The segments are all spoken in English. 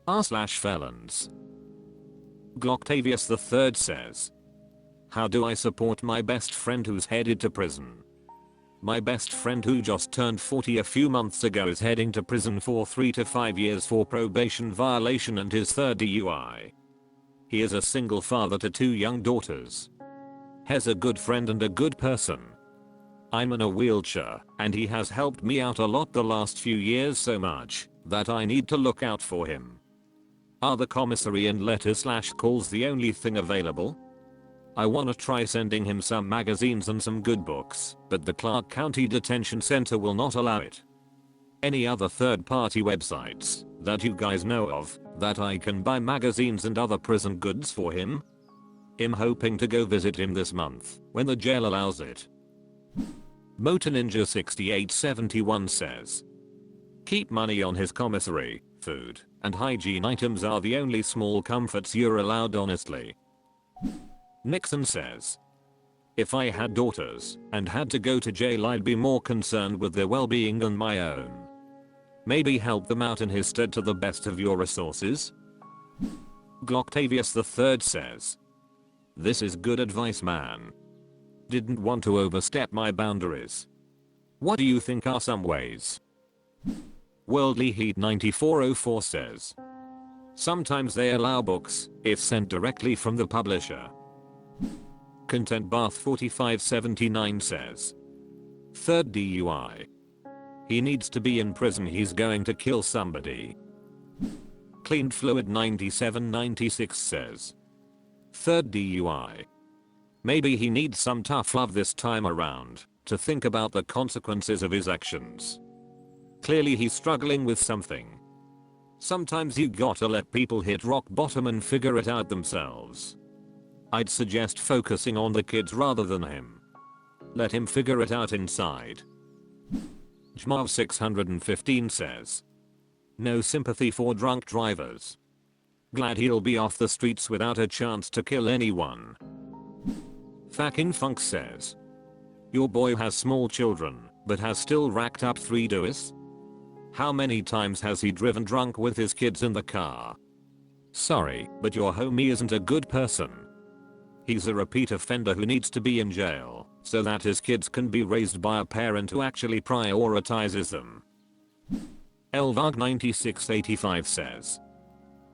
r/felons. Gloctavius III says, how do I support my best friend who's headed to prison? My best friend who just turned 40 a few months ago is heading to prison for 3 to 5 years for probation violation and his third DUI. He is a single father to 2 young daughters. He's a good friend and a good person. I'm in a wheelchair and he has helped me out a lot the last few years, so much that I need to look out for him. Are the commissary and letters/calls the only thing available? I wanna try sending him some magazines and some good books, but the Clark County Detention Center will not allow it. Any other third-party websites that you guys know of that I can buy magazines and other prison goods for him? I'm hoping to go visit him this month when the jail allows it. Motor Ninja 6871 says, keep money on his commissary. Food and hygiene items are the only small comforts you're allowed, honestly. Nixon says, if I had daughters and had to go to jail, I'd be more concerned with their well-being than my own. Maybe help them out in his stead to the best of your resources. Gloctavius III says, this is good advice, man. Didn't want to overstep my boundaries. What do you think are some ways? Worldly Heat 9404 says, sometimes they allow books if sent directly from the publisher. Content Bath 4579 says, third DUI. He needs to be in prison, he's going to kill somebody. Cleaned Fluid 9796 says, third DUI. Maybe he needs some tough love this time around to think about the consequences of his actions. Clearly he's struggling with something. Sometimes you gotta let people hit rock bottom and figure it out themselves. I'd suggest focusing on the kids rather than him. Let him figure it out inside. Jmav 615 says, no sympathy for drunk drivers. Glad he'll be off the streets without a chance to kill anyone. Fucking Funk says, your boy has small children but has still racked up 3 DUIs? How many times has he driven drunk with his kids in the car? Sorry, but your homie isn't a good person. He's a repeat offender who needs to be in jail so that his kids can be raised by a parent who actually prioritizes them. Elvag 9685 says,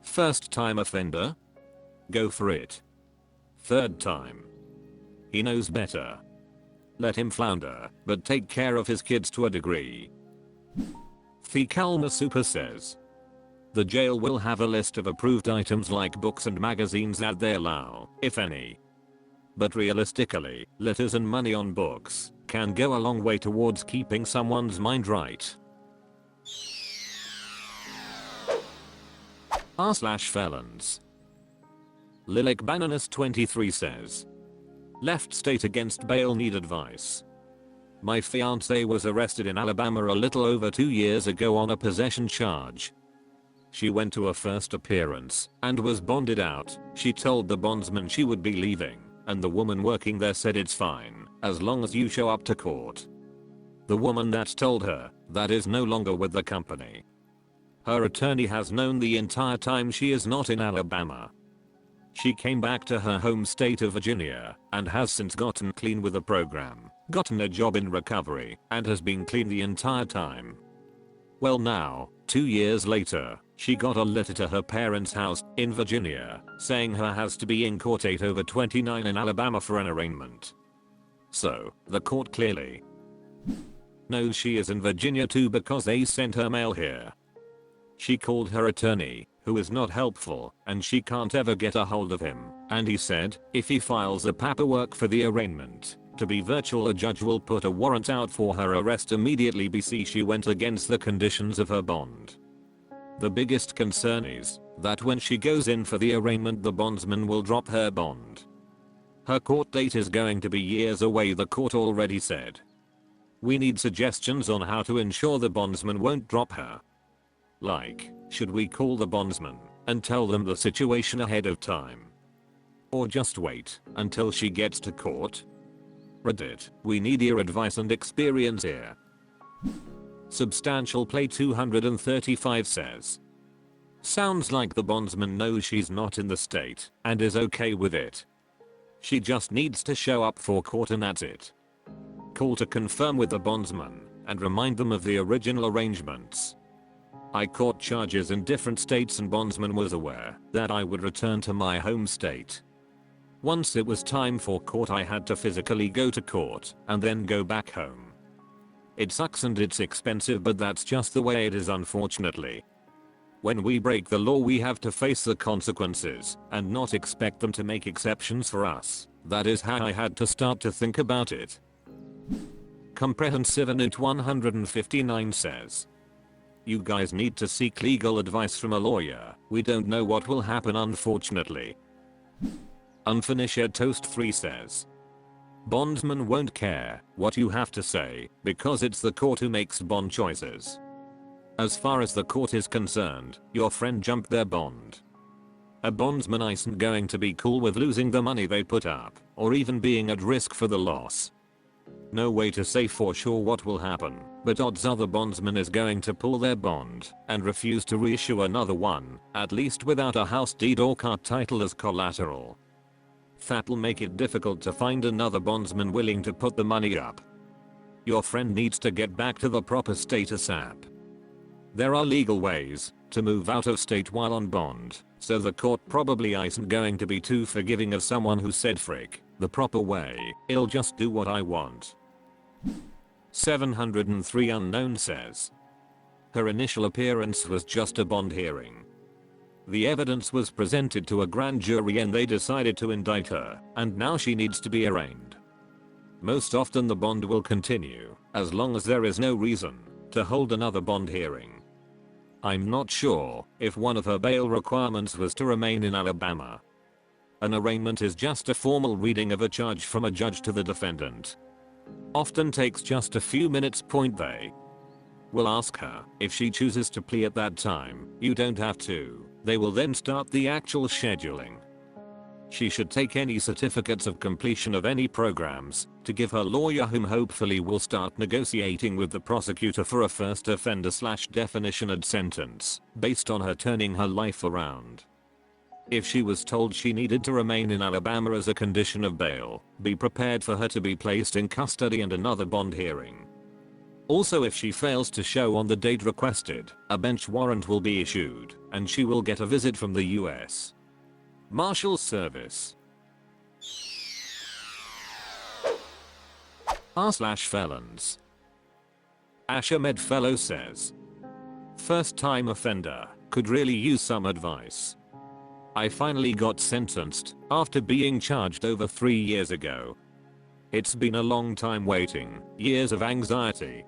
first time offender? Go for it. Third time. He knows better. Let him flounder, but take care of his kids to a degree. Thikalma Super says, the jail will have a list of approved items like books and magazines that they allow, if any. But realistically, letters and money on books can go a long way towards keeping someone's mind right. r/felons. Lilac Bananas 23 says, left state against bail, need advice. My fiance was arrested in Alabama a little over 2 years ago on a possession charge. She went to a first appearance and was bonded out. She told the bondsman she would be leaving, and the woman working there said it's fine as long as you show up to court. The woman that told her that is no longer with the company. Her attorney has known the entire time she is not in Alabama. She came back to her home state of Virginia and has since gotten clean with the program, gotten a job in recovery, and has been clean the entire time. Well, now, 2 years later, she got a letter to her parents' house in Virginia saying her has to be in court 8/29 in Alabama for an arraignment. So, the court clearly knows she is in Virginia too because they sent her mail here. She called her attorney, who is not helpful, and she can't ever get a hold of him, and he said if he files the paperwork for the arraignment to be virtual, a judge will put a warrant out for her arrest immediately because she went against the conditions of her bond. The biggest concern is that when she goes in for the arraignment, the bondsman will drop her bond. Her court date is going to be years away, the court already said. We need suggestions on how to ensure the bondsman won't drop her. Like, should we call the bondsman and tell them the situation ahead of time? Or just wait until she gets to court? Reddit, we need your advice and experience here. Substantial Play 235 says, Sounds like the bondsman knows she's not in the state and is okay with it. She just needs to show up for court and that's it. Call to confirm with the bondsman and remind them of the original arrangements. I caught charges in different states and bondsman was aware that I would return to my home state. Once it was time for court, I had to physically go to court and then go back home. It sucks and it's expensive, but that's just the way it is, unfortunately. When we break the law, we have to face the consequences and not expect them to make exceptions for us. That is how I had to start to think about it. Comprehensive Init 159 says, "You guys need to seek legal advice from a lawyer. We don't know what will happen, unfortunately." Unfinished Toast 3 says, "Bondsman won't care what you have to say because it's the court who makes bond choices. As far as the court is concerned, your friend jumped their bond. A bondsman isn't going to be cool with losing the money they put up or even being at risk for the loss. No way to say for sure what will happen, but odds are the bondsman is going to pull their bond and refuse to reissue another one, at least without a house deed or car title as collateral. That'll make it difficult to find another bondsman willing to put the money up. Your friend needs to get back to the proper state ASAP. There are legal ways to move out of state while on bond, so the court probably isn't going to be too forgiving of someone who said frick the proper way, I'll just do what I want." 703 Unknown says, "Her initial appearance was just a bond hearing. The evidence was presented to a grand jury and they decided to indict her, and now she needs to be arraigned. Most often the bond will continue, as long as there is no reason to hold another bond hearing. I'm not sure if one of her bail requirements was to remain in Alabama. An arraignment is just a formal reading of a charge from a judge to the defendant. Often takes just a few minutes. They will ask her if she chooses to plea at that time. You don't have to. They will then start the actual scheduling. She should take any certificates of completion of any programs to give her lawyer, whom hopefully will start negotiating with the prosecutor for a first offender / definition and sentence based on her turning her life around. If she was told she needed to remain in Alabama as a condition of bail, be prepared for her to be placed in custody and another bond hearing. Also, if she fails to show on the date requested, a bench warrant will be issued, and she will get a visit from the U.S. Marshals Service. r/felons. Ashamed Fellow says, "First time offender, could really use some advice. I finally got sentenced after being charged over 3 years ago. It's been a long time waiting, years of anxiety.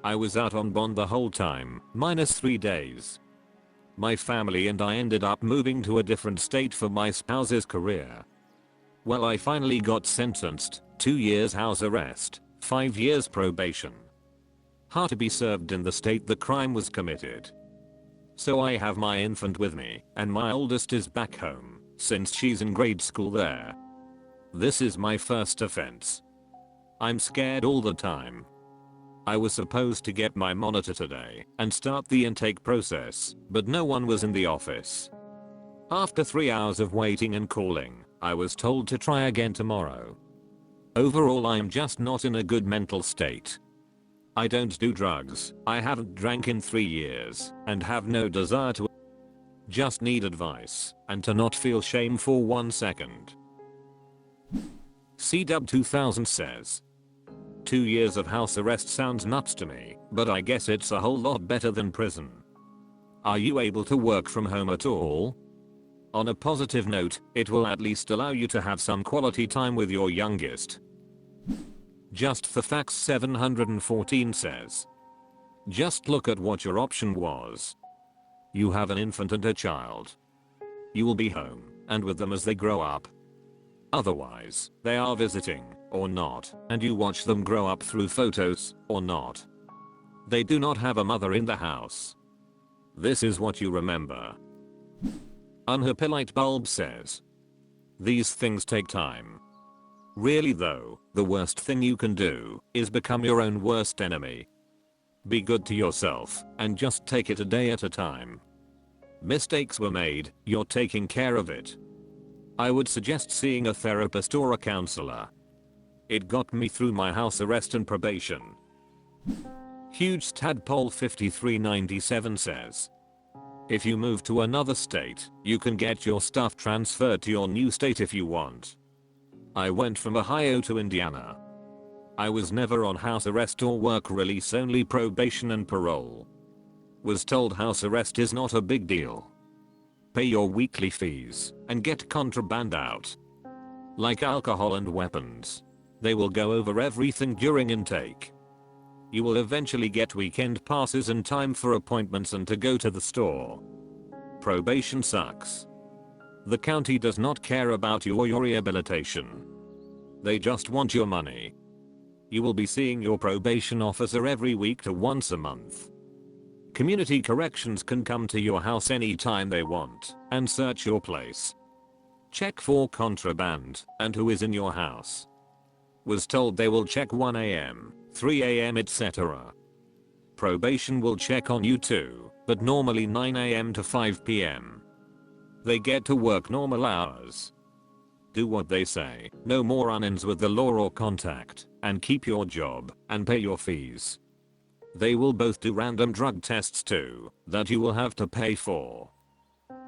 I was out on bond the whole time, minus 3 days. My family and I ended up moving to a different state for my spouse's career. Well, I finally got sentenced, 2 years house arrest, 5 years probation. Hard to be served in the state the crime was committed. So I have my infant with me, and my oldest is back home, since she's in grade school there. This is my first offense. I'm scared all the time. I was supposed to get my monitor today and start the intake process, but no one was in the office. After 3 hours of waiting and calling, I was told to try again tomorrow. Overall, I'm just not in a good mental state. I don't do drugs, I haven't drank in 3 years, and have no desire to. Just need advice, and to not feel shame for 1 second." CW 2000 says, 2 years of house arrest sounds nuts to me, but I guess it's a whole lot better than prison. Are you able to work from home at all? On a positive note, it will at least allow you to have some quality time with your youngest. Just for Facts 714 says, "Just look at what your option was. You have an infant and a child. You will be home and with them as they grow up. Otherwise, they are visiting, or not, and you watch them grow up through photos, or not. They do not have a mother in the house. This is what you remember." Unhappylite Bulb says, "These things take time. Really though, the worst thing you can do is become your own worst enemy. Be good to yourself and just take it a day at a time. Mistakes were made, you're taking care of it. I would suggest seeing a therapist or a counselor. It got me through my house arrest and probation. Huge Tadpole 5397 says, if you move to another state, you can get your stuff transferred to your new state if you want. I went from Ohio to Indiana. I was never on house arrest or work release, only probation and parole. Was told house arrest is not a big deal. Pay your weekly fees and get contraband out. Like alcohol and weapons. They will go over everything during intake. You will eventually get weekend passes and time for appointments and to go to the store. Probation sucks. The county does not care about you or your rehabilitation. They just want your money. You will be seeing your probation officer every week to once a month. Community corrections can come to your house anytime they want and search your place. Check for contraband and who is in your house. Was told they will check 1 AM, 3 AM etc. Probation will check on you too, but normally 9 AM to 5 PM. They get to work normal hours. Do what they say, no more run-ins with the law or contact, and keep your job, and pay your fees. They will both do random drug tests too, that you will have to pay for.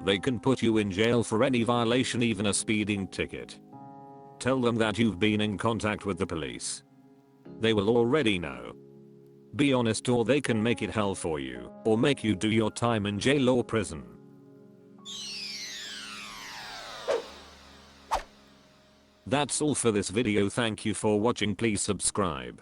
They can put you in jail for any violation, even a speeding ticket. Tell them that you've been in contact with the police. They will already know. Be honest or they can make it hell for you, or make you do your time in jail or prison. That's all for this video. Thank you for watching. Please subscribe.